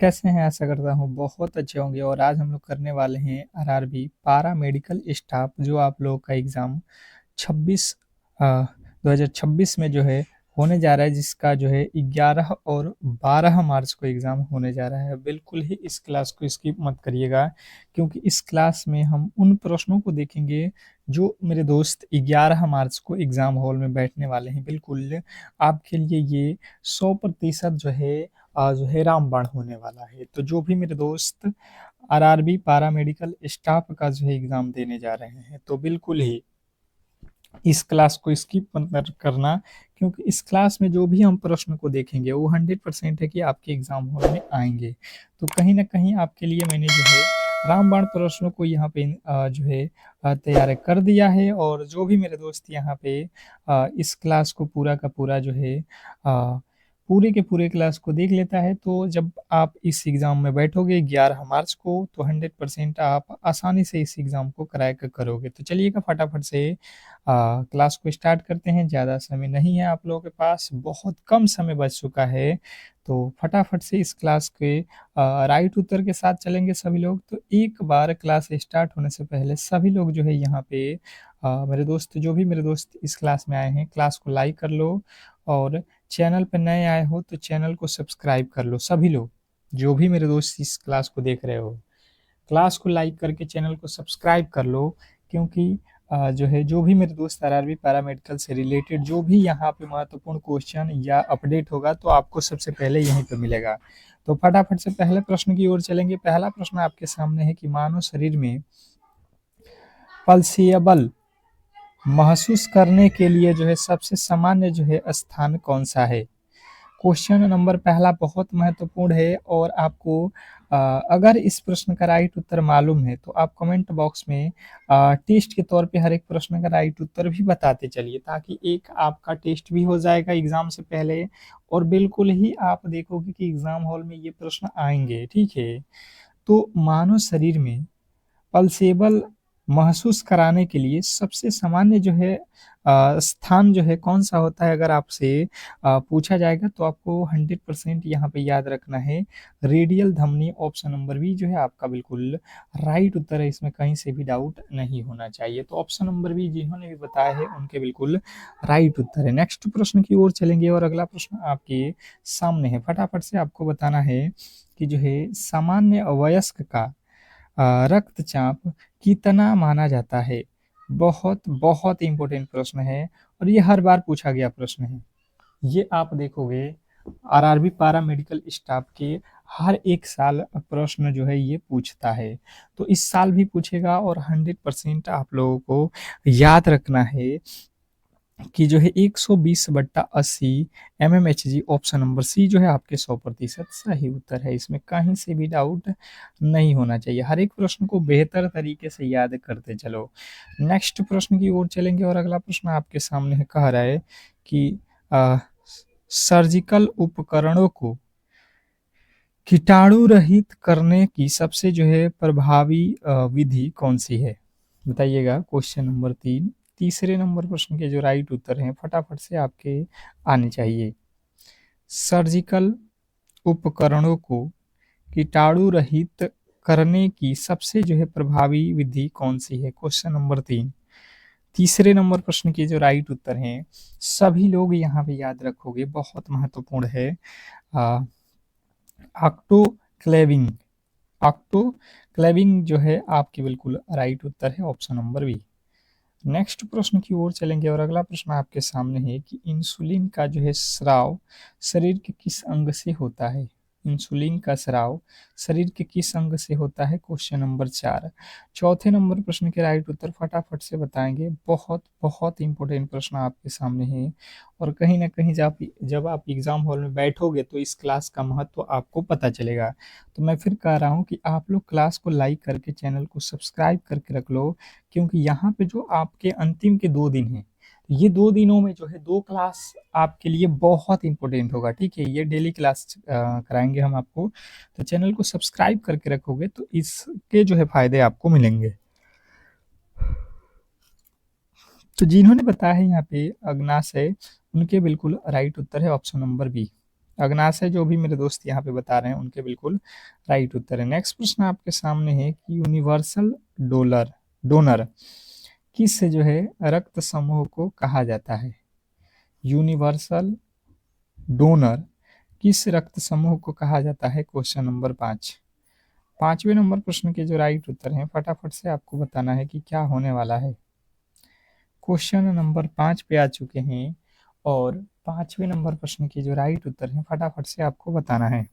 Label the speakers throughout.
Speaker 1: कैसे हैं? आशा करता हूँ बहुत अच्छे होंगे और आज हम लोग करने वाले हैं आरआरबी पारा मेडिकल स्टाफ जो आप लोगों का एग्ज़ाम 26 अ, 2026 में जो है होने जा रहा है, जिसका जो है 11 और 12 मार्च को एग्ज़ाम होने जा रहा है। बिल्कुल ही इस क्लास को स्किप मत करिएगा, क्योंकि इस क्लास में हम उन प्रश्नों को देखेंगे जो मेरे दोस्त 11 मार्च को एग्ज़ाम हॉल में बैठने वाले हैं। बिल्कुल आपके लिए ये 100% जो है रामबाण होने वाला है। तो जो भी मेरे दोस्त आरआरबी पारा मेडिकल स्टाफ का जो है एग्ज़ाम देने जा रहे हैं, तो बिल्कुल ही इस क्लास को स्किप मत करना, क्योंकि इस क्लास में जो भी हम प्रश्न को देखेंगे वो 100% है कि आपके एग्जाम हॉल में आएंगे। तो कहीं ना कहीं आपके लिए मैंने जो है रामबाण प्रश्नों को यहाँ पे जो है तैयार कर दिया है। और जो भी मेरे दोस्त यहाँ पे इस क्लास को पूरा का पूरा जो है पूरे के पूरे क्लास को देख लेता है, तो जब आप इस एग्ज़ाम में बैठोगे 11 मार्च को, तो 100% आप आसानी से इस एग्ज़ाम को क्रैक करोगे। तो चलिएगा फटाफट से क्लास को स्टार्ट करते हैं। ज़्यादा समय नहीं है आप लोगों के पास, बहुत कम समय बच चुका है। तो फटाफट से इस क्लास के राइट उत्तर के साथ चलेंगे सभी लोग। तो एक बार क्लास स्टार्ट होने से पहले सभी लोग जो है यहाँ पे मेरे दोस्त, जो भी मेरे दोस्त इस क्लास में आए हैं, क्लास को लाइक कर लो। और चैनल पर नए आए हो तो चैनल को सब्सक्राइब कर लो। सभी लोग जो भी मेरे दोस्त इस क्लास को देख रहे हो, क्लास को लाइक करके चैनल को सब्सक्राइब कर लो, क्योंकि जो है जो भी मेरे दोस्त आरआरबी पैरामेडिकल से रिलेटेड जो भी यहाँ पे महत्वपूर्ण क्वेश्चन या अपडेट होगा तो आपको सबसे पहले यहीं पे मिलेगा। तो फटाफट से पहले प्रश्न की ओर चलेंगे। पहला प्रश्न आपके सामने है कि मानव शरीर में पल्सेबल महसूस करने के लिए जो है सबसे सामान्य जो है स्थान कौन सा है। क्वेश्चन नंबर पहला बहुत महत्वपूर्ण है, और आपको अगर इस प्रश्न का राइट उत्तर मालूम है तो आप कमेंट बॉक्स में टेस्ट के तौर पे हर एक प्रश्न का राइट उत्तर भी बताते चलिए, ताकि एक आपका टेस्ट भी हो जाएगा एग्जाम से पहले, और बिल्कुल ही आप देखोगे कि एग्जाम हॉल में ये प्रश्न आएंगे। ठीक है, तो मानव शरीर में पल्सेबल महसूस कराने के लिए सबसे सामान्य जो है स्थान जो है कौन सा होता है, अगर आपसे पूछा जाएगा तो आपको 100% यहाँ पे याद रखना है रेडियल धमनी। ऑप्शन नंबर बी जो है आपका बिल्कुल राइट उत्तर है, इसमें कहीं से भी डाउट नहीं होना चाहिए। तो ऑप्शन नंबर बी जिन्होंने भी बताया है उनके बिल्कुल राइट उत्तर है। नेक्स्ट प्रश्न की ओर चलेंगे, और अगला प्रश्न आपके सामने है। फटाफट से आपको बताना है कि जो है सामान्य वयस्क का रक्तचाप कितना माना जाता है। बहुत बहुत इंपॉर्टेंट प्रश्न है, और ये हर बार पूछा गया प्रश्न है। ये आप देखोगे आरआरबी पारा मेडिकल स्टाफ के हर एक साल प्रश्न जो है ये पूछता है। तो इस साल भी पूछेगा, और 100% आप लोगों को याद रखना है कि जो है 120/80 mmHg। ऑप्शन नंबर सी जो है आपके 100% सही उत्तर है, इसमें कहीं से भी डाउट नहीं होना चाहिए। हर एक प्रश्न को बेहतर तरीके से याद करते चलो। नेक्स्ट प्रश्न की ओर चलेंगे, और अगला प्रश्न आपके सामने है, कह रहा है कि अ, सर्जिकल उपकरणों को कीटाणु रहित करने की सबसे जो है प्रभावी विधि कौन सी है, बताइएगा। क्वेश्चन नंबर 3, तीसरे नंबर प्रश्न के जो राइट उत्तर हैं फटाफट से आपके आने चाहिए। सर्जिकल उपकरणों को कीटाणु रहित करने की सबसे जो है प्रभावी विधि कौन सी है, क्वेश्चन नंबर 3, तीसरे नंबर प्रश्न के जो राइट उत्तर हैं सभी लोग यहाँ पे याद रखोगे, बहुत महत्वपूर्ण है। ऑक्टोक्लेविंग, ऑक्टोक्लेविंग जो है आपकी बिल्कुल राइट उत्तर है, ऑप्शन नंबर बी। नेक्स्ट प्रश्न की ओर चलेंगे, और अगला प्रश्न आपके सामने है कि इंसुलिन का जो है स्राव शरीर के किस अंग से होता है। इंसुलिन का स्राव शरीर के किस अंग से होता है, क्वेश्चन नंबर 4। चौथे नंबर प्रश्न के राइट उत्तर फटाफट से बताएंगे। बहुत बहुत इंपॉर्टेंट प्रश्न आपके सामने है, और कहीं ना कहीं जब आप एग्जाम हॉल में बैठोगे तो इस क्लास का महत्व आपको पता चलेगा। तो मैं फिर कह रहा हूँ कि आप लोग क्लास को लाइक करके चैनल को सब्सक्राइब करके रख लो, क्योंकि यहाँ पे जो आपके अंतिम के 2 दिन हैं, ये 2 दिनों में जो है 2 क्लास आपके लिए बहुत इंपॉर्टेंट होगा। ठीक है, ये डेली क्लास कराएंगे हम आपको, तो चैनल को सब्सक्राइब करके रखोगे तो इसके जो है फायदे आपको मिलेंगे। तो जिन्होंने बताया है यहाँ पे अग्नाशय, उनके बिल्कुल राइट उत्तर है ऑप्शन नंबर बी। अग्नाशय जो भी मेरे दोस्त यहाँ पे बता रहे हैं उनके बिल्कुल राइट उत्तर है। नेक्स्ट प्रश्न आपके सामने है कि यूनिवर्सल डोनर किस जो है रक्त समूह को कहा जाता है। यूनिवर्सल डोनर किस रक्त समूह को कहा जाता है, क्वेश्चन नंबर 5। पांचवें नंबर प्रश्न के जो राइट उत्तर हैं फटाफट से आपको बताना है कि क्या होने वाला है। क्वेश्चन नंबर 5 पे आ चुके हैं और पांचवें नंबर प्रश्न के जो राइट उत्तर हैं फटाफट से आपको बताना है।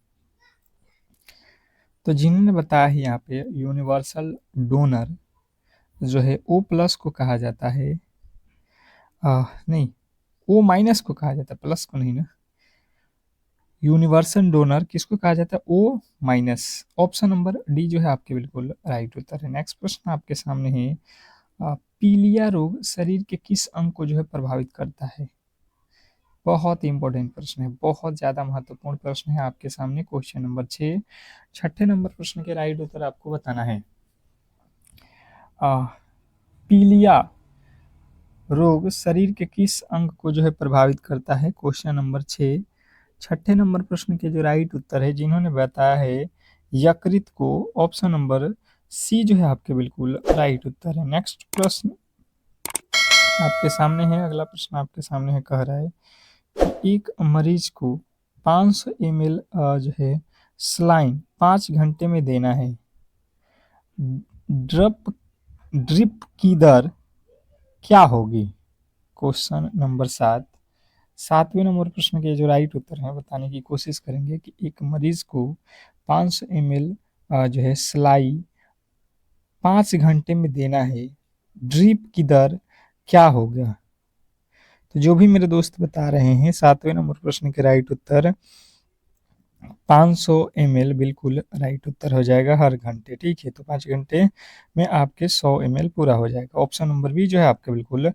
Speaker 1: तो जिन्होंने बताया है यहाँ पे यूनिवर्सल डोनर जो है ओ प्लस को कहा जाता है, नहीं ओ माइनस को कहा जाता है, प्लस को नहीं ना। यूनिवर्सल डोनर किसको कहा जाता है, O minus. Option number D जो है आपके बिल्कुल राइट उत्तर है। नेक्स्ट प्रश्न आपके सामने है पीलिया रोग शरीर के किस अंग को जो है प्रभावित करता है। बहुत इंपॉर्टेंट प्रश्न है, बहुत ज्यादा महत्वपूर्ण प्रश्न है आपके सामने। क्वेश्चन नंबर 6 छठे नंबर प्रश्न के राइट उत्तर आपको बताना है। पीलिया रोग शरीर के किस अंग को जो है प्रभावित करता है, क्वेश्चन नंबर 6 छठे नंबर प्रश्न के जो राइट उत्तर है जिन्होंने बताया है यकृत को, ऑप्शन नंबर सी जो है आपके बिल्कुल राइट उत्तर है। नेक्स्ट प्रश्न आपके सामने है, अगला प्रश्न आपके सामने है, कह रहा है कि एक मरीज को 500 ml जो है सलाइन 5 घंटे में देना है। ड्रिप ड्रिप की दर क्या होगी, क्वेश्चन नंबर 7। सातवें नंबर प्रश्न के जो राइट उत्तर है बताने की कोशिश करेंगे कि एक मरीज को 500 ml जो है सलाई 5 घंटे में देना है, ड्रिप की दर क्या होगा। तो जो भी मेरे दोस्त बता रहे हैं सातवें नंबर प्रश्न के राइट उत्तर 500 ml बिल्कुल राइट उत्तर हो जाएगा हर घंटे। ठीक है, तो 5 घंटे में आपके 100 ml पूरा हो जाएगा। ऑप्शन नंबर बी जो है आपका बिल्कुल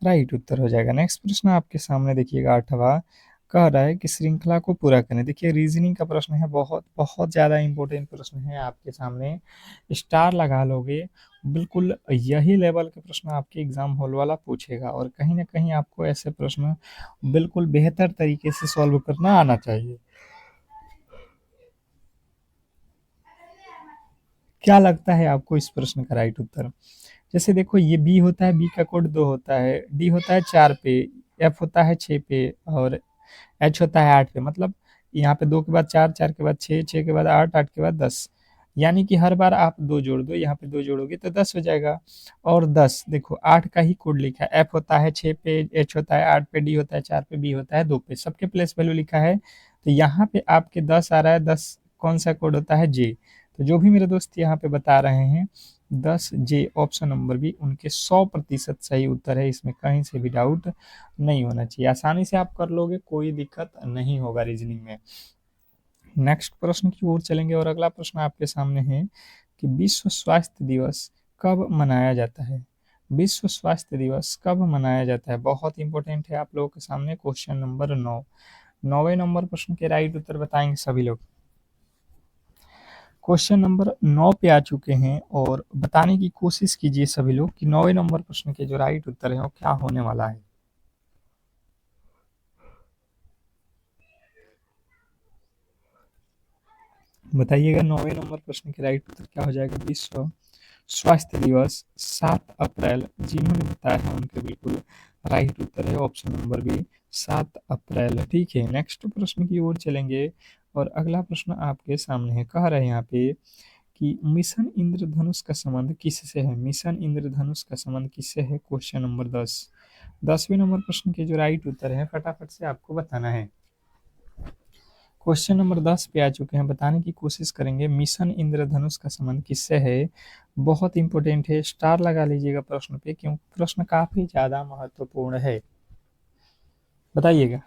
Speaker 1: राइट उत्तर हो जाएगा। नेक्स्ट प्रश्न आपके सामने देखिएगा, आठवां कह रहा है कि श्रृंखला को पूरा करें। देखिए रीजनिंग का प्रश्न है, बहुत बहुत ज़्यादा इंपॉर्टेंट प्रश्न है आपके सामने, स्टार लगा लोगे। बिल्कुल यही लेवल के प्रश्न आपके एग्जाम हॉल वाला पूछेगा और कहीं ना कहीं आपको ऐसे प्रश्न बिल्कुल बेहतर तरीके से सॉल्व करना आना चाहिए। क्या लगता है आपको इस प्रश्न का राइट उत्तर। जैसे देखो ये बी होता है, बी का कोड 2 होता है, डी होता है 4 पे, एफ होता है 6 पे और एच होता है 8 पे। मतलब यहाँ पे 2 के बाद 4, 4 के बाद 6, 6 के बाद 8, 8 के बाद 10। यानी कि हर बार आप 2 जोड़ दो, यहाँ पे 2 जोड़ोगे तो 10 हो जाएगा। और 10 देखो 8 का ही कोड लिखा है, एफ होता है 6 पे, एच होता है 8 पे, डी होता है 4 पे, बी होता है 2 पे, सबके प्लेस वैल्यू लिखा है। तो यहाँ पे आपके 10 आ रहा है, 10 कौन सा कोड होता है, जे। तो जो भी मेरे दोस्त यहाँ पे बता रहे हैं 10 जे, ऑप्शन नंबर बी उनके 100% सही उत्तर है। इसमें कहीं से भी डाउट नहीं होना चाहिए, आसानी से आप कर लोगे, कोई दिक्कत नहीं होगा रीजनिंग में। नेक्स्ट प्रश्न की ओर चलेंगे और अगला प्रश्न आपके सामने है कि विश्व स्वास्थ्य दिवस कब मनाया जाता है। विश्व स्वास्थ्य दिवस कब मनाया जाता है, बहुत इंपॉर्टेंट है आप लोगों के सामने। क्वेश्चन नंबर 9 नौवें नंबर प्रश्न के राइट उत्तर बताएंगे सभी लोग। क्वेश्चन नंबर 9 पे आ चुके हैं और बताने की कोशिश कीजिए सभी लोग कि 9वें नंबर प्रश्न के जो राइट उत्तर है वो क्या होने वाला है। बताइएगा 9वें नंबर प्रश्न के राइट उत्तर क्या हो जाएगा। विश्व स्वास्थ्य दिवस 7 अप्रैल, जिन्होंने बताया है उनके बिल्कुल राइट उत्तर है ऑप्शन नंबर बी 7 अप्रैल। ठीक है, नेक्स्ट प्रश्न की ओर चलेंगे और अगला प्रश्न आपके सामने है, कह रहे हैं यहाँ पे कि मिशन इंद्रधनुष का संबंध किससे है। मिशन इंद्रधनुष का संबंध किससे है, क्वेश्चन नंबर 10। 10वें नंबर प्रश्न के जो राइट उत्तर है फटाफट से आपको बताना है। क्वेश्चन नंबर 10 पे आ चुके हैं, बताने की कोशिश करेंगे मिशन इंद्रधनुष का संबंध किससे है। बहुत इंपॉर्टेंट है, स्टार लगा लीजिएगा प्रश्न पे क्योंकि प्रश्न काफी ज्यादा महत्वपूर्ण है। बताइएगा।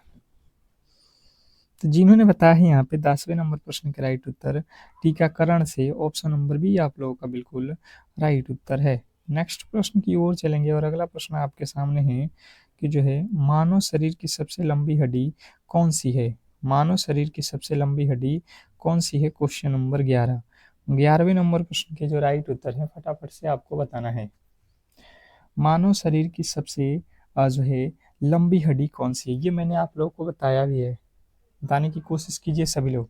Speaker 1: तो जिन्होंने बताया है यहाँ पे 10वें नंबर प्रश्न का राइट उत्तर टीकाकरण से, ऑप्शन नंबर बी आप लोगों का बिल्कुल राइट उत्तर है। नेक्स्ट प्रश्न की ओर चलेंगे और अगला प्रश्न आपके सामने है कि जो है मानव शरीर की सबसे लंबी हड्डी कौन सी है। मानव शरीर की सबसे लंबी हड्डी कौन सी है, क्वेश्चन नंबर 11। 11वें नंबर प्रश्न के जो राइट उत्तर है फटाफट से आपको बताना है। मानव शरीर की सबसे जो है लंबी हड्डी कौन सी है, ये मैंने आप लोगों को बताया भी है। बताने की कोशिश कीजिए सभी लोग।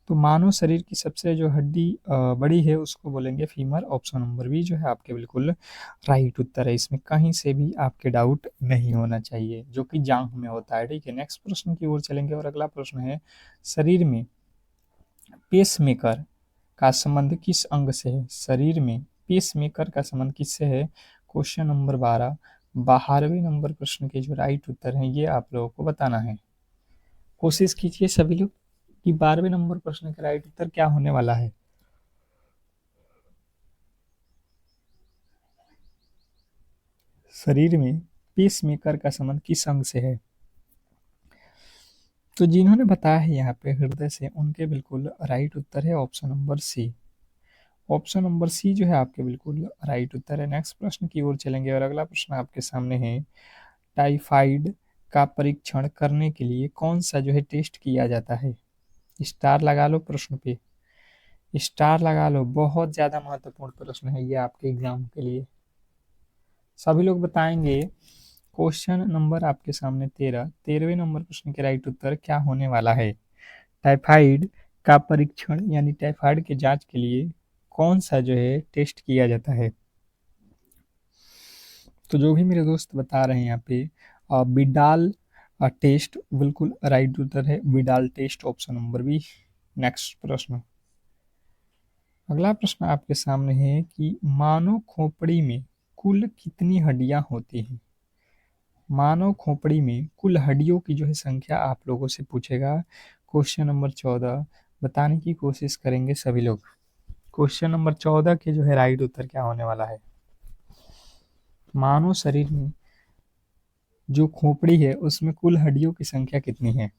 Speaker 1: तो मानव शरीर की सबसे जो हड्डी बड़ी है उसको बोलेंगे फीमर। ऑप्शन नंबर बी जो है आपके बिल्कुल राइट उत्तर है। इसमें कहीं से भी आपके डाउट नहीं होना चाहिए, जो कि जांघ में होता है। ठीक है, नेक्स्ट प्रश्न की ओर चलेंगे और अगला प्रश्न है, शरीर में पेसमेकर का संबंध किस अंग से है? शरीर में पेसमेकर का संबंध किससे है? क्वेश्चन नंबर 12 12वें नंबर प्रश्न के जो राइट उत्तर हैं ये आप लोगों को बताना है। कोशिश कीजिए सभी लोग कि 12वें नंबर प्रश्न का राइट उत्तर क्या होने वाला है। शरीर में पेसमेकर का संबंध किस अंग से है? तो जिन्होंने बताया है यहाँ पे हृदय से, उनके बिल्कुल राइट उत्तर है option number C. Option number C जो है आपके बिल्कुल राइट उत्तर है। नेक्स्ट प्रश्न की ओर चलेंगे और अगला प्रश्न आपके सामने है, टाइफाइड का परीक्षण करने के लिए कौन सा जो है टेस्ट किया जाता है? स्टार लगा लो प्रश्न पे, स्टार लगा लो, बहुत ज्यादा महत्वपूर्ण प्रश्न है ये आपके एग्जाम के लिए। सभी लोग बताएंगे। क्वेश्चन नंबर आपके सामने 13वें नंबर प्रश्न के राइट उत्तर क्या होने वाला है? टाइफाइड का परीक्षण यानी टाइफाइड के जांच के लिए कौन सा जो है टेस्ट किया जाता है? तो जो भी मेरे दोस्त बता रहे हैं यहाँ पे विडाल टेस्ट बिल्कुल राइट उत्तर है। Widal test option number B. Next प्रश्न, अगला प्रश्न आपके सामने है कि मानव खोपड़ी में कुल कितनी हड्डियां होती हैं? मानव खोपड़ी में कुल हड्डियों की जो है संख्या आप लोगों से पूछेगा। क्वेश्चन नंबर 14 बताने की कोशिश करेंगे सभी लोग। क्वेश्चन नंबर 14 के जो है राइट उत्तर क्या होने वाला है? मानव शरीर में जो खोपड़ी है उसमें कुल हड्डियों की संख्या कितनी है?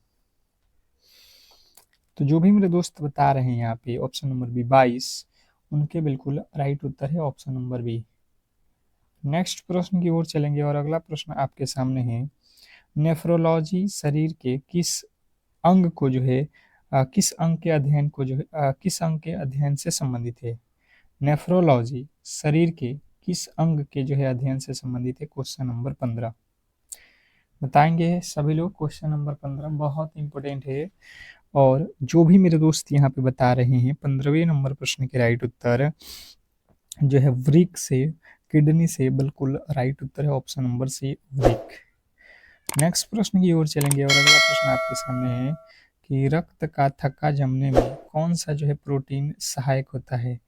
Speaker 1: तो जो भी मेरे दोस्त बता रहे हैं यहाँ पे ऑप्शन नंबर बी 22, उनके बिल्कुल राइट उत्तर है ऑप्शन नंबर बी। नेक्स्ट प्रश्न की ओर चलेंगे और अगला प्रश्न आपके सामने है, नेफ्रोलॉजी शरीर के किस अंग को जो है किस अंग के अध्ययन को जो है किस अंग के अध्ययन से संबंधित है? नेफ्रोलॉजी शरीर के किस अंग के जो है अध्ययन से संबंधित है? क्वेश्चन नंबर 15 बताएंगे सभी लोग। क्वेश्चन नंबर 15 बहुत इंपॉर्टेंट है और जो भी मेरे दोस्त यहाँ पे बता रहे हैं 15वें नंबर प्रश्न के राइट उत्तर जो है वृक्क से, किडनी से बिल्कुल राइट उत्तर है ऑप्शन नंबर सी वृक्क। नेक्स्ट प्रश्न की ओर चलेंगे और अगला प्रश्न आपके सामने है कि रक्त का थक्का जमने में कौन सा जो है प्रोटीन सहायक होता है?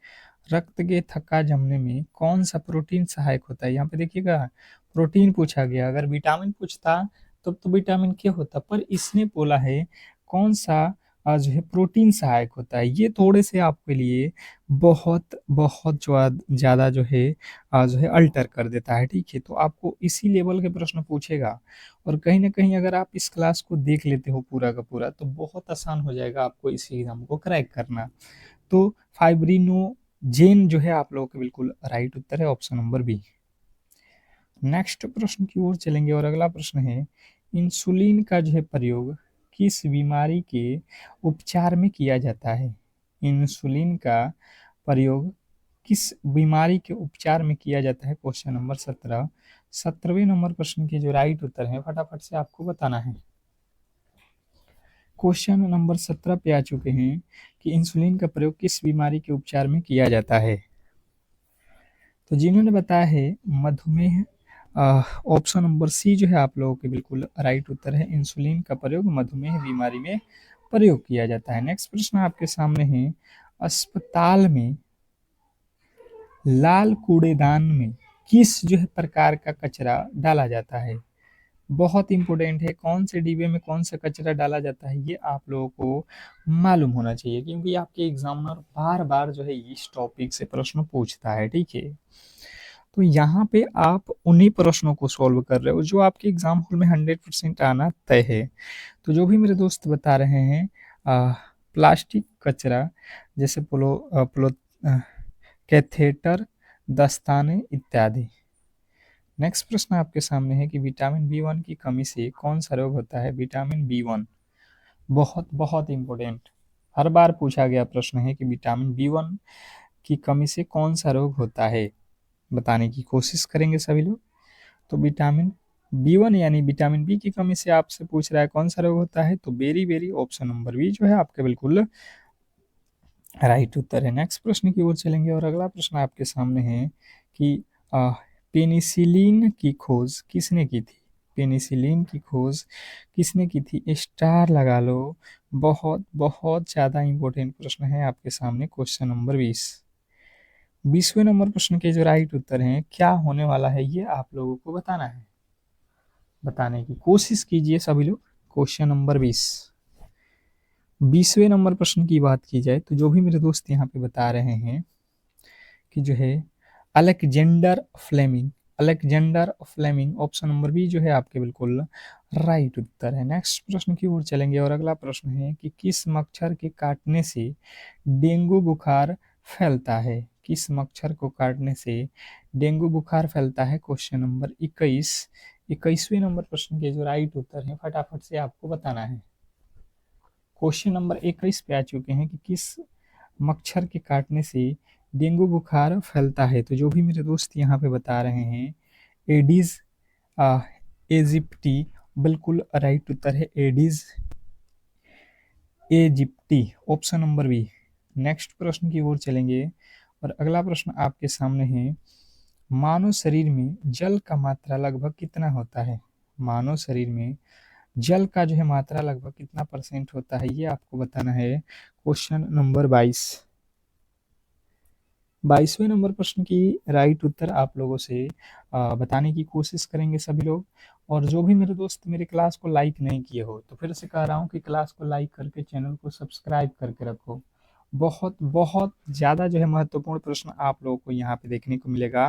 Speaker 1: रक्त के थक्का जमने में कौन सा प्रोटीन सहायक होता है? यहाँ पे देखिएगा प्रोटीन पूछा गया, अगर विटामिन पूछता तब तो विटामिन के होता, पर इसने बोला है कौन सा जो है प्रोटीन सहायक होता है। ये थोड़े से आपके लिए बहुत बहुत ज़्यादा जो है अल्टर कर देता है। ठीक है, तो आपको इसी लेवल के प्रश्न पूछेगा और कहीं ना कहीं अगर आप इस क्लास को देख लेते हो पूरा का पूरा तो बहुत आसान हो जाएगा आपको इस एग्जाम को क्रैक करना। तो फाइब्रिनोजेन जो है आप लोगों का बिल्कुल राइट उत्तर है ऑप्शन नंबर बी। नेक्स्ट प्रश्न की ओर चलेंगे और अगला प्रश्न है, इंसुलिन का जो है प्रयोग किस बीमारी के उपचार में किया जाता है? इंसुलिन का प्रयोग किस बीमारी के उपचार में किया जाता है? क्वेश्चन नंबर 17 17वें नंबर प्रश्न के जो राइट उत्तर है फटाफट से आपको बताना है। क्वेश्चन नंबर 17 पे आ चुके हैं कि इंसुलिन का प्रयोग किस बीमारी के उपचार में किया जाता है? तो जिन्होंने बताया है मधुमेह, ऑप्शन नंबर सी जो है आप लोगों के बिल्कुल राइट उत्तर है। इंसुलिन का प्रयोग मधुमेह बीमारी में प्रयोग किया जाता है। नेक्स्ट प्रश्न आपके सामने है, अस्पताल में लाल कूड़ेदान में किस जो है प्रकार का कचरा डाला जाता है? बहुत इंपॉर्टेंट है, कौन से डिब्बे में कौन सा कचरा डाला जाता है ये आप लोगों को मालूम होना चाहिए, क्योंकि आपके एग्जामिनर बार बार जो है इस टॉपिक से प्रश्न पूछता है। ठीक है, तो यहाँ पे आप उन्हीं प्रश्नों को सॉल्व कर रहे हो जो आपके एग्जाम हॉल में 100% आना तय है। तो जो भी मेरे दोस्त बता रहे हैं प्लास्टिक कचरा जैसे कैथेटर, दस्ताने इत्यादि। नेक्स्ट प्रश्न आपके सामने है कि विटामिन बी 1 की कमी से कौन सा रोग होता है? विटामिन बी 1 बहुत बहुत इंपॉर्टेंट, हर बार पूछा गया प्रश्न है कि विटामिन बी 1 की कमी से कौन सा रोग होता है, बताने की कोशिश करेंगे सभी लोग। तो विटामिन B1 यानी विटामिन बी की कमी से आपसे पूछ रहा है कौन सा रोग होता है, तो beriberi option number B जो है आपके बिल्कुल राइट उत्तर है। नेक्स्ट प्रश्न की ओर चलेंगे और अगला प्रश्न आपके सामने है कि पेनिसिलिन की खोज किसने की थी? पेनिसिलिन की खोज किसने की थी? स्टार लगा लो। बहुत बहुत ज़्यादा इंपॉर्टेंट प्रश्न है आपके सामने, क्वेश्चन नंबर 20। 20वें नंबर प्रश्न के जो राइट उत्तर हैं क्या होने वाला है ये आप लोगों को बताना है, बताने की कोशिश कीजिए सभी लोग। क्वेश्चन नंबर 20, 20वें नंबर प्रश्न की बात की जाए तो जो भी मेरे दोस्त यहाँ पे बता रहे हैं कि जो है Alexander Fleming, Alexander Fleming option number B जो है आपके बिल्कुल राइट उत्तर है। नेक्स्ट प्रश्न की ओर चलेंगे और अगला प्रश्न है कि किस मच्छर के काटने से डेंगू बुखार फैलता है? किस मच्छर को काटने से डेंगू बुखार फैलता है? क्वेश्चन नंबर 21, 21वें नंबर प्रश्न के जो राइट उत्तर है फटाफट से आपको बताना है। क्वेश्चन नंबर 21 पे आ चुके हैं कि किस मच्छर के काटने से डेंगू बुखार फैलता है, तो जो भी मेरे दोस्त यहाँ पे बता रहे हैं एडिस एजिप्टी बिल्कुल राइट उत्तर है, Aedes aegypti option number B. Next प्रश्न की ओर चलेंगे और अगला प्रश्न आपके सामने है मानव शरीर में जल का मात्रा लगभग कितना होता है? मानव शरीर में जल का जो है मात्रा लगभग कितना परसेंट होता है ये आपको बताना है। क्वेश्चन नंबर 22, 22वें नंबर प्रश्न की राइट उत्तर आप लोगों से बताने की कोशिश करेंगे सभी लोग। और जो भी मेरे दोस्त मेरे क्लास को लाइक नहीं किए हो तो फिर से कह रहा हूँ कि क्लास को लाइक करके चैनल को सब्सक्राइब करके रखो। बहुत बहुत ज़्यादा जो है महत्वपूर्ण प्रश्न आप लोगों को यहाँ पे देखने को मिलेगा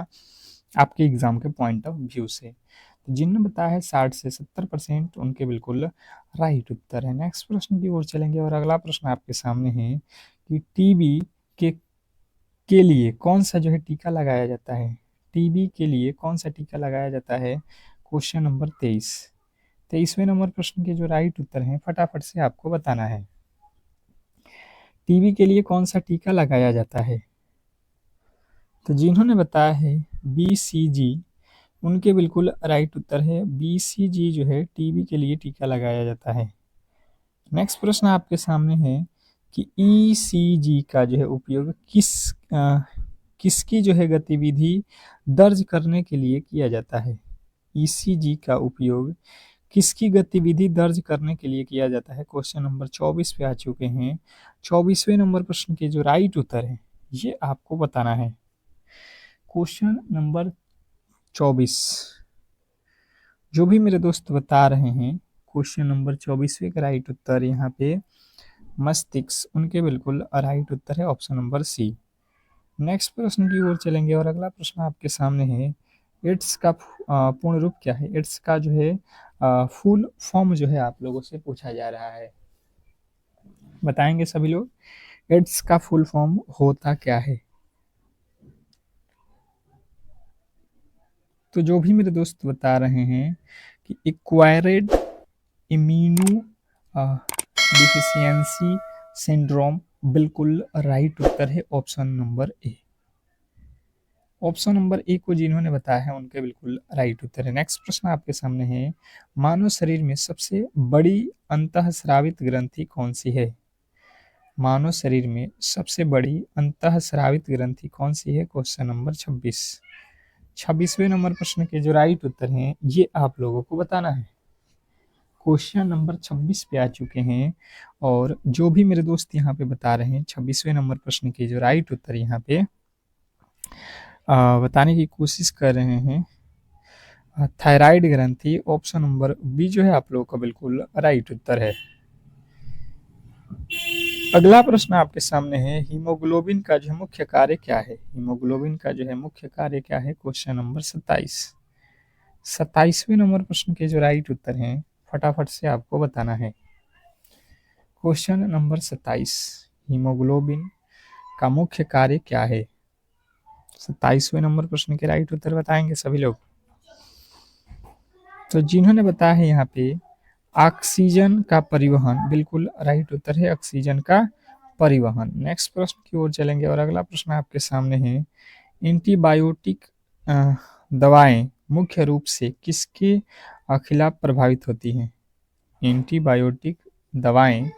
Speaker 1: आपके एग्जाम के पॉइंट ऑफ व्यू से। तो जिनने बताया है 60 से 70% उनके बिल्कुल राइट उत्तर है। नेक्स्ट प्रश्न की ओर चलेंगे और अगला प्रश्न आपके सामने है कि टीबी के लिए कौन सा जो है टीका लगाया जाता है? टीबी के लिए कौन सा टीका लगाया जाता है? क्वेश्चन नंबर 23, 23वें नंबर प्रश्न के जो राइट उत्तर हैं फटाफट से आपको बताना है। टीबी के लिए कौन सा टीका लगाया जाता है? तो जिन्होंने बताया है BCG उनके बिल्कुल राइट उत्तर है, BCG जो है टीबी के लिए टीका लगाया जाता है। नेक्स्ट प्रश्न आपके सामने है कि ECG का जो है उपयोग किसकी जो है गतिविधि दर्ज करने के लिए किया जाता है? ECG का उपयोग किसकी गतिविधि दर्ज करने के लिए किया जाता है? क्वेश्चन नंबर 24 पे आ चुके हैं। 24वें नंबर प्रश्न के जो राइट उत्तर है ये आपको बताना है। क्वेश्चन नंबर 24, जो भी मेरे दोस्त बता रहे हैं क्वेश्चन नंबर 24वें का राइट उत्तर यहाँ पे मस्तिष्क उनके बिल्कुल राइट उत्तर है, ऑप्शन नंबर सी। नेक्स्ट प्रश्न की ओर चलेंगे और अगला प्रश्न आपके सामने है एड्स का पूर्ण रूप क्या है? एड्स का जो है फुल फॉर्म जो है आप लोगों से पूछा जा रहा है, बताएंगे सभी लोग एड्स का फुल फॉर्म होता क्या है? तो जो भी मेरे दोस्त बता रहे हैं कि एक्वायर्ड इम्यूनो डिफिशियंसी सिंड्रोम बिल्कुल राइट उत्तर है, option number A. Option number A को जिन्होंने बताया है उनके बिल्कुल राइट उत्तर है। नेक्स्ट प्रश्न आपके सामने है मानव शरीर में सबसे बड़ी अंतःस्रावित ग्रंथि कौन सी है? मानव शरीर में सबसे बड़ी अंतःस्रावित ग्रंथि कौन सी है? क्वेश्चन नंबर 26, 26वें नंबर प्रश्न के जो राइट उत्तर हैं ये आप लोगों को बताना है। क्वेश्चन नंबर 26 पे आ चुके हैं और जो भी मेरे दोस्त यहाँ पे बता रहे हैं 26वें नंबर प्रश्न के जो राइट उत्तर यहाँ पे बताने की कोशिश कर रहे हैं थायराइड ग्रंथि, ऑप्शन नंबर बी जो है आप लोगों का बिल्कुल राइट उत्तर है। अगला प्रश्न आपके सामने है हीमोग्लोबिन का जो मुख्य कार्य क्या है? हीमोग्लोबिन का जो है मुख्य कार्य क्या है? क्वेश्चन नंबर 27, 27वें नंबर प्रश्न के जो राइट उत्तर हैं फटाफट से आपको बताना है। क्वेश्चन नंबर 27, हीमोग्लोबिन का मुख्य कार्य क्या है? 27वें नंबर प्रश्न के राइट उत्तर बताएंगे सभी लोग। तो जिन्होंने बताया है यहाँ पे ऑक्सीजन का परिवहन बिल्कुल राइट उत्तर है, ऑक्सीजन का परिवहन। नेक्स्ट प्रश्न की ओर चलेंगे और अगला प्रश्न आपके सामने है एंटीबायोटिक दवाएं मुख्य रूप से किसके खिलाफ प्रभावित होती हैं? एंटीबायोटिक दवाएं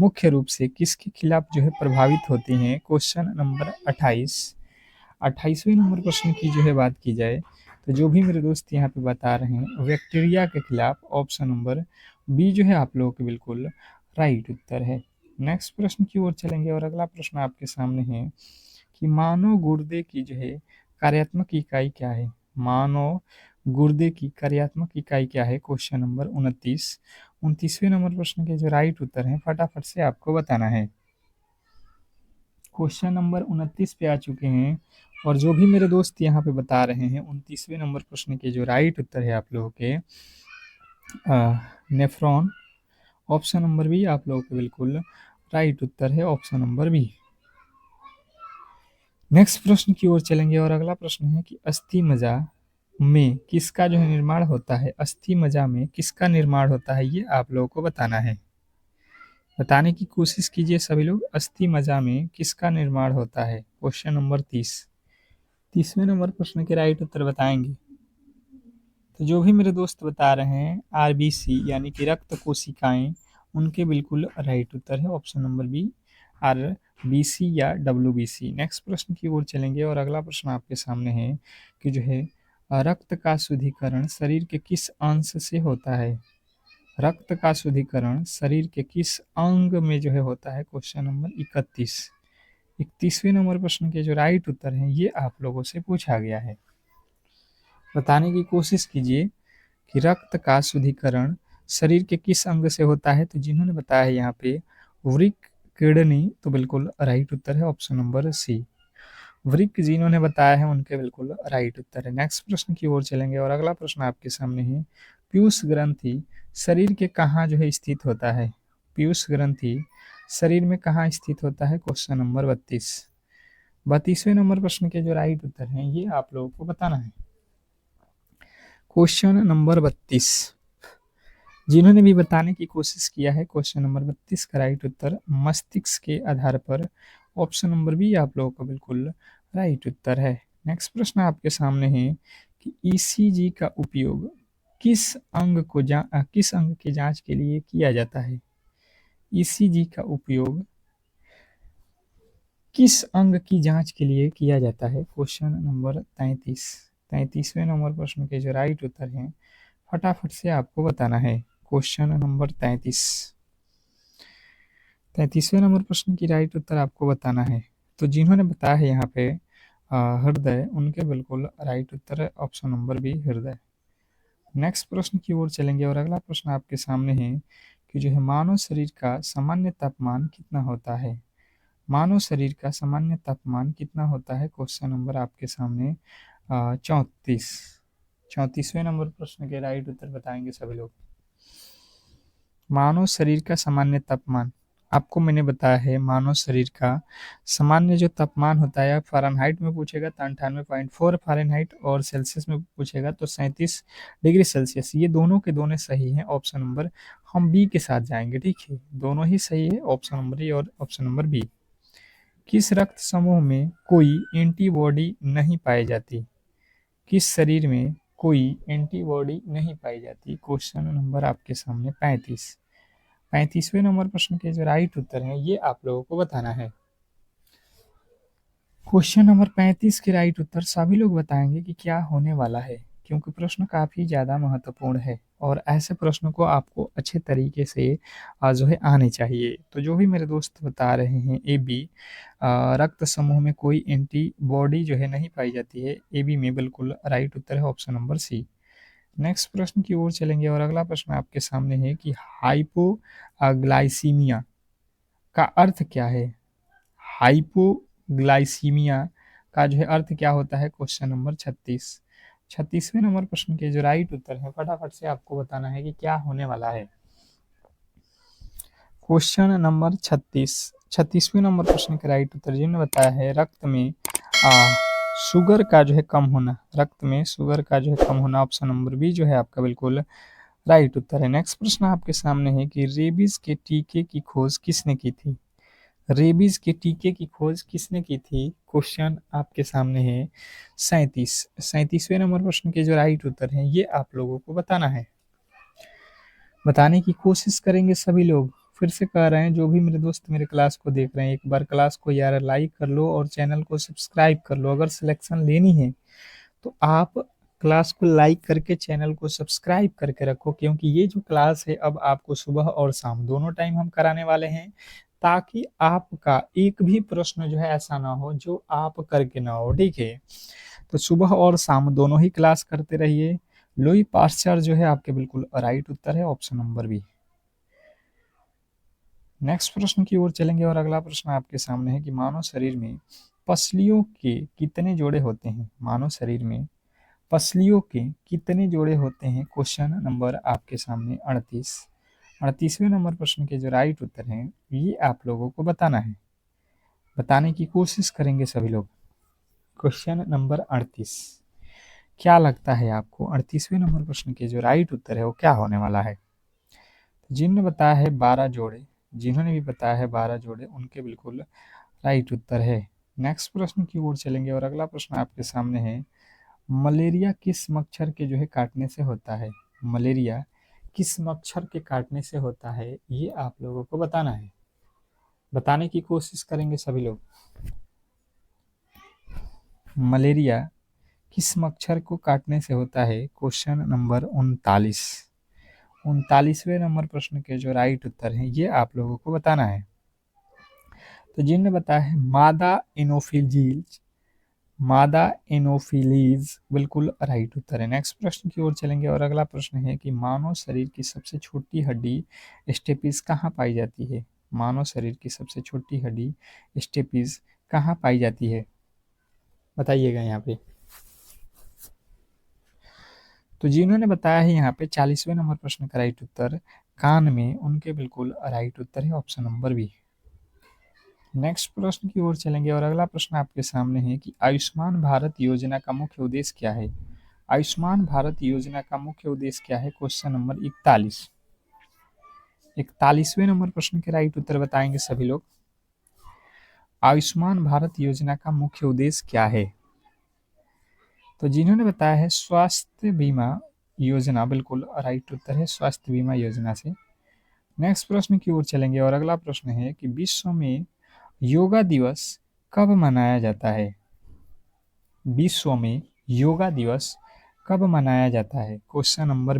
Speaker 1: मुख्य रूप से किसके खिलाफ जो है प्रभावित होती हैं? Question number 28। 28वें नंबर प्रश्न की जो है बात की जाए तो जो भी मेरे दोस्त यहाँ पे बता रहे हैं बैक्टीरिया के खिलाफ, ऑप्शन नंबर बी जो है आप लोगों के बिल्कुल राइट उत्तर है। नेक्स्ट प्रश्न की ओर चलेंगे और अगला प्रश्न आपके सामने है कि मानव गुर्दे की जो है कार्यात्मक इकाई क्या है? मानव गुर्दे की कार्यात्मक इकाई क्या है? Question number 29। 29वें नंबर प्रश्न के जो राइट उत्तर हैं फटाफट से आपको बताना है। क्वेश्चन नंबर 29 पे आ चुके हैं और जो भी मेरे दोस्त यहाँ पे बता रहे हैं 29वें नंबर प्रश्न के जो राइट उत्तर है आप लोगों के नेफ्रॉन, ऑप्शन नंबर बी आप लोगों के बिल्कुल राइट उत्तर है, ऑप्शन नंबर बी। नेक्स्ट प्रश्न की ओर चलेंगे और अगला प्रश्न है कि अस्थि मज्जा में किसका जो है निर्माण होता है? अस्थि मज्जा में किसका निर्माण होता है ये आप लोगों को बताना है। बताने की कोशिश कीजिए सभी लोग, अस्थि मज्जा में किसका निर्माण होता है? Question number 30। 30वें नंबर प्रश्न के राइट उत्तर बताएंगे तो जो भी मेरे दोस्त बता रहे हैं आरबीसी यानी कि रक्त कोशिकाएं, उनके बिल्कुल राइट उत्तर है, ऑप्शन नंबर बी आरबीसी या डब्ल्यूबीसी। नेक्स्ट प्रश्न की ओर चलेंगे और अगला प्रश्न आपके सामने है कि जो है रक्त का शुद्धिकरण शरीर के किस अंश से होता है? रक्त का शुद्धिकरण शरीर के किस अंग में जो है होता है? Question number 31। 31वें नंबर प्रश्न के जो राइट उत्तर हैं ये आप लोगों से पूछा गया है। बताने की कोशिश कीजिए कि रक्त का शुद्धिकरण शरीर के किस अंग से होता है? तो जिन्होंने बताया है यहाँ पे वृक्क, किडनी, तो बिल्कुल राइट उत्तर है, ऑप्शन नंबर सी। वृक्क जिन्होंने बताया है उनके बिल्कुल राइट उत्तर है। नेक्स्ट प्रश्न की ओर चलेंगे और अगला प्रश्न आपके सामने है पीयूष ग्रंथि शरीर के कहाँ जो है स्थित होता है? पीयूष ग्रंथि शरीर में कहाँ स्थित होता है? Question number 32। 32वें नंबर प्रश्न के जो राइट उत्तर हैं ये आप लोगों को बताना है। क्वेश्चन नंबर 32 जिन्होंने भी बताने की कोशिश किया है क्वेश्चन नंबर 32 का राइट उत्तर मस्तिष्क के आधार पर, ऑप्शन नंबर बी आप लोगों का बिल्कुल राइट उत्तर है। नेक्स्ट प्रश्न आपके सामने है कि ईसीजी का उपयोग किस अंग की जांच के लिए किया जाता है? ईसीजी का उपयोग किस अंग की जांच के लिए किया जाता है? Question number 33। 33वें नंबर प्रश्न के जो राइट उत्तर हैं फटाफट से आपको बताना है। Question number 33। 33वें नंबर प्रश्न की राइट उत्तर आपको बताना है तो जिन्होंने बताया है यहाँ पे हृदय, उनके बिल्कुल राइट उत्तर है, ऑप्शन नंबर बी हृदय। नेक्स्ट प्रश्न की ओर चलेंगे और अगला प्रश्न आपके सामने है कि जो है मानव शरीर का सामान्य तापमान कितना होता है? मानव शरीर का सामान्य तापमान कितना होता है? क्वेश्चन नंबर आपके सामने 34। 34वें नंबर प्रश्न के राइट उत्तर बताएंगे सभी लोग। मानव शरीर का सामान्य तापमान आपको मैंने बताया है, मानव शरीर का सामान्य जो तापमान होता है फ़ारेनहाइट में पूछेगा तो 98.4 फ़ारेनहाइट और सेल्सियस में पूछेगा तो 37 डिग्री सेल्सियस। ये दोनों के दोनों सही हैं, ऑप्शन नंबर हम बी के साथ जाएंगे, ठीक है, दोनों ही सही है, ऑप्शन नंबर ए और ऑप्शन नंबर बी। किस रक्त समूह में कोई एंटीबॉडी नहीं पाई जाती? किस शरीर में कोई एंटीबॉडी नहीं पाई जाती? क्वेश्चन नंबर आपके सामने 35। 35वें नंबर प्रश्न के जो राइट उत्तर हैं ये आप लोगों को बताना है। क्वेश्चन नंबर 35 के राइट उत्तर सभी लोग बताएंगे कि क्या होने वाला है, क्योंकि प्रश्न काफ़ी ज़्यादा महत्वपूर्ण है और ऐसे प्रश्नों को आपको अच्छे तरीके से जो है आने चाहिए। तो जो भी मेरे दोस्त बता रहे हैं ए बी रक्त समूह में कोई एंटीबॉडी जो है नहीं पाई जाती है, ए बी में बिल्कुल राइट उत्तर है, ऑप्शन नंबर सी। नेक्स्ट प्रश्न की ओर चलेंगे और अगला प्रश्न आपके सामने है कि हाइपोग्लाइसीमिया का अर्थ क्या है? हाइपोग्लाइसीमिया का जो है अर्थ क्या होता है? Question number 36। 36वें नंबर प्रश्न के जो राइट उत्तर है फटाफट से आपको बताना है कि क्या होने वाला है। Question number 36। 36वें नंबर प्रश्न के राइट उत्तर जिन्होंने बताया है रक्त में शुगर का जो है कम होना, रक्त में शुगर का जो है कम होना, ऑप्शन नंबर बी जो है आपका बिल्कुल राइट उत्तर है। नेक्स्ट प्रश्न आपके सामने है कि रेबीज के टीके की खोज किसने की थी? रेबीज के टीके की खोज किसने की थी? क्वेश्चन आपके सामने है 37वें नंबर प्रश्न के जो राइट उत्तर हैं ये आप लोगों को बताना है, बताने की कोशिश करेंगे सभी लोग। फिर से कह रहे हैं, जो भी मेरे दोस्त मेरे क्लास को देख रहे हैं, एक बार क्लास को यार लाइक कर लो और चैनल को सब्सक्राइब कर लो। अगर सिलेक्शन लेनी है तो आप क्लास को लाइक करके चैनल को सब्सक्राइब करके रखो, क्योंकि ये जो क्लास है अब आपको सुबह और शाम दोनों टाइम हम कराने वाले हैं, ताकि आपका एक भी प्रश्न जो है ऐसा ना हो जो आप करके ना हो। ठीक है, तो सुबह और शाम दोनों ही क्लास करते रहिए। लुई पास्चर जो है आपके बिल्कुल राइट उत्तर है, ऑप्शन नंबर बी। नेक्स्ट प्रश्न की ओर चलेंगे और अगला प्रश्न आपके सामने है कि मानव शरीर में पसलियों के कितने जोड़े होते हैं? मानव शरीर में पसलियों के कितने जोड़े होते हैं? क्वेश्चन नंबर आपके सामने 38वें नंबर प्रश्न के जो राइट उत्तर हैं ये आप लोगों को बताना है, बताने की कोशिश करेंगे सभी लोग। क्वेश्चन नंबर 38, क्या लगता है आपको 38वें नंबर प्रश्न के जो राइट उत्तर है वो क्या होने वाला है? जिन्होंने बताया है 12 जोड़े, जिन्होंने भी बताया है 12 जोड़े, उनके बिल्कुल राइट उत्तर है। नेक्स्ट प्रश्न की ओर चलेंगे और अगला प्रश्न आपके सामने है, मलेरिया किस मच्छर के जो है काटने से होता है? मलेरिया किस मच्छर के काटने से होता है ये आप लोगों को बताना है, बताने की कोशिश करेंगे सभी लोग। मलेरिया किस मच्छर को काटने से होता है? क्वेश्चन नंबर 39वें नंबर प्रश्न के जो राइट उत्तर हैं ये आप लोगों को बताना है। तो जिनने बताया है मादा एनोफिलीज बिल्कुल राइट उत्तर है। नेक्स्ट प्रश्न की ओर चलेंगे और अगला प्रश्न है कि मानव शरीर की सबसे छोटी हड्डी स्टेपिस कहाँ पाई जाती है? मानव शरीर की सबसे छोटी हड्डी स्टेपिस कहाँ पाई जाती है? बताइएगा यहाँ पे। तो जिन्होंने बताया है यहाँ पे 40वें नंबर प्रश्न का राइट उत्तर कान में, उनके बिल्कुल राइट उत्तर है, ऑप्शन नंबर बी। नेक्स्ट प्रश्न की ओर चलेंगे और अगला प्रश्न आपके सामने है कि आयुष्मान भारत योजना का मुख्य उद्देश्य क्या है? आयुष्मान भारत योजना का मुख्य उद्देश्य क्या है? क्वेश्चन नंबर 41वें नंबर प्रश्न के राइट उत्तर बताएंगे सभी लोग। आयुष्मान भारत योजना का मुख्य उद्देश्य क्या है? तो जिन्होंने बताया है स्वास्थ्य बीमा योजना, बिल्कुल राइट उत्तर है, स्वास्थ्य बीमा योजना से। नेक्स्ट प्रश्न की ओर चलेंगे और अगला प्रश्न है कि विश्व में योगा दिवस कब मनाया जाता है? विश्व में योगा दिवस कब मनाया जाता है? क्वेश्चन नंबर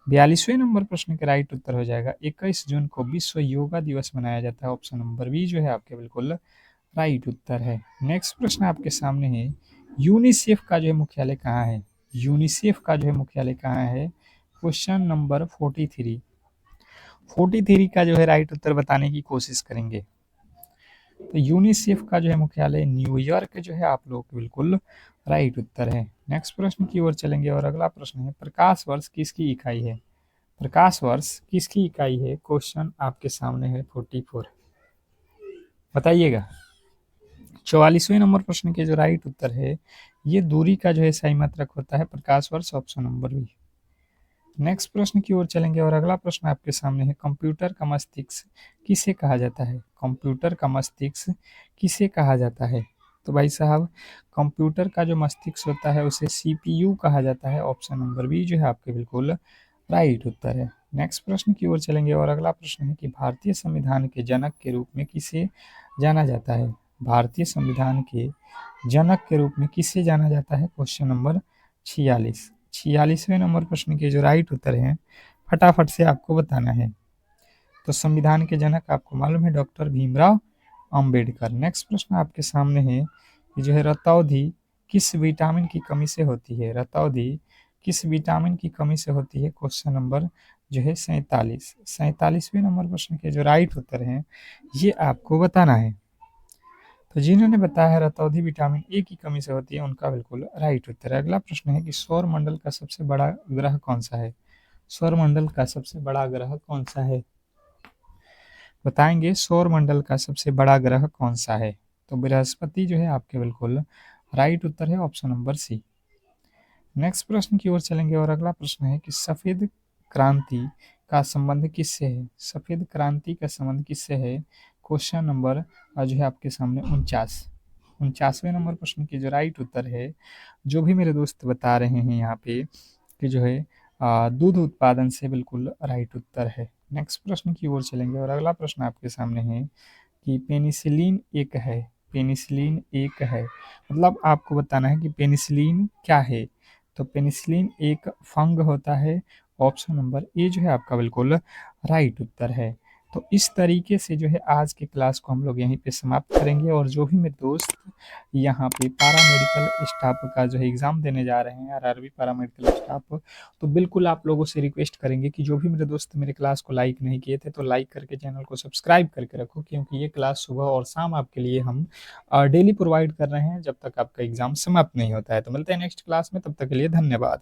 Speaker 1: 42वें नंबर प्रश्न का राइट उत्तर हो जाएगा 21 जून को विश्व योगा दिवस मनाया जाता है, ऑप्शन नंबर बी जो है आपके बिल्कुल राइट उत्तर है। नेक्स्ट प्रश्न आपके सामने है, यूनिसेफ का जो है मुख्यालय कहाँ है? यूनिसेफ का जो है मुख्यालय कहाँ है? क्वेश्चन नंबर 43 का जो है राइट उत्तर बताने की कोशिश करेंगे। तो यूनिसेफ का जो है मुख्यालय न्यूयॉर्क जो है आप लोग बिल्कुल राइट उत्तर है। नेक्स्ट प्रश्न की ओर चलेंगे और अगला प्रश्न है, प्रकाश वर्ष किसकी इकाई है? प्रकाश वर्ष किसकी इकाई है? क्वेश्चन आपके सामने है 44, बताइएगा। 44वें नंबर प्रश्न के जो राइट उत्तर है ये दूरी का जो है सही मात्रक होता है, प्रकाश वर्ष, ऑप्शन नंबर बी। नेक्स्ट प्रश्न की ओर चलेंगे और अगला प्रश्न आपके सामने है, कंप्यूटर का मस्तिष्क किसे कहा जाता है? कंप्यूटर का मस्तिष्क किसे कहा जाता है? तो भाई साहब, कंप्यूटर का जो मस्तिष्क होता है उसे सीपीयू कहा जाता है, ऑप्शन नंबर बी जो है आपके बिल्कुल राइट उत्तर है। नेक्स्ट प्रश्न की ओर चलेंगे और अगला प्रश्न है कि भारतीय संविधान के जनक के रूप में किसे जाना जाता है? भारतीय संविधान के जनक के रूप में किसे जाना जाता है? क्वेश्चन नंबर 46वें नंबर प्रश्न के जो राइट उत्तर हैं फटाफट से आपको बताना है। तो संविधान के जनक आपको मालूम है डॉक्टर भीमराव अंबेडकर। नेक्स्ट प्रश्न आपके सामने है कि जो है रतौंधी किस विटामिन की कमी से होती है? रतौंधी किस विटामिन की कमी से होती है? क्वेश्चन नंबर जो है 47वें नंबर प्रश्न के जो राइट उत्तर हैं ये आपको बताना है। तो जिन्होंने बताया है रतौंधी विटामिन ए की कमी से होती है, उनका बिल्कुल राइट उत्तर है। अगला प्रश्न है कि सौर मंडल का सबसे बड़ा ग्रह कौन सा है? सौर मंडल का सबसे बड़ा ग्रह कौन सा है? बताएंगे सौर मंडल का सबसे बड़ा ग्रह कौन सा है? तो बृहस्पति जो है आपके बिल्कुल राइट उत्तर है, ऑप्शन नंबर सी। नेक्स्ट प्रश्न की ओर चलेंगे और अगला प्रश्न है कि सफेद क्रांति का संबंध किससे है? सफेद क्रांति का संबंध किससे है? क्वेश्चन नंबर जो है आपके सामने 49वें नंबर प्रश्न की जो राइट उत्तर है, जो भी मेरे दोस्त बता रहे हैं यहाँ पे कि जो है दूध उत्पादन से बिल्कुल राइट उत्तर है। नेक्स्ट प्रश्न की ओर चलेंगे और अगला प्रश्न आपके सामने है कि पेनिसिलिन एक है, मतलब आपको बताना है कि पेनिसिलिन क्या है। तो पेनिसिलिन एक फंग होता है। ऑप्शन नंबर ए जो है आपका बिल्कुल राइट उत्तर है। तो इस तरीके से जो है आज की क्लास को हम लोग यहीं पे समाप्त करेंगे, और जो भी मेरे दोस्त यहाँ पे पारा मेडिकल स्टाफ का जो है एग्ज़ाम देने जा रहे हैं, आरआरबी पारा मेडिकल स्टाफ, तो बिल्कुल आप लोगों से रिक्वेस्ट करेंगे कि जो भी मेरे दोस्त मेरे क्लास को लाइक नहीं किए थे तो लाइक करके चैनल को सब्सक्राइब करके रखो, क्योंकि ये क्लास सुबह और शाम आपके लिए हम डेली प्रोवाइड कर रहे हैं जब तक आपका एग्ज़ाम समाप्त नहीं होता है। तो मिलते हैं नेक्स्ट क्लास में, तब तक के लिए धन्यवाद।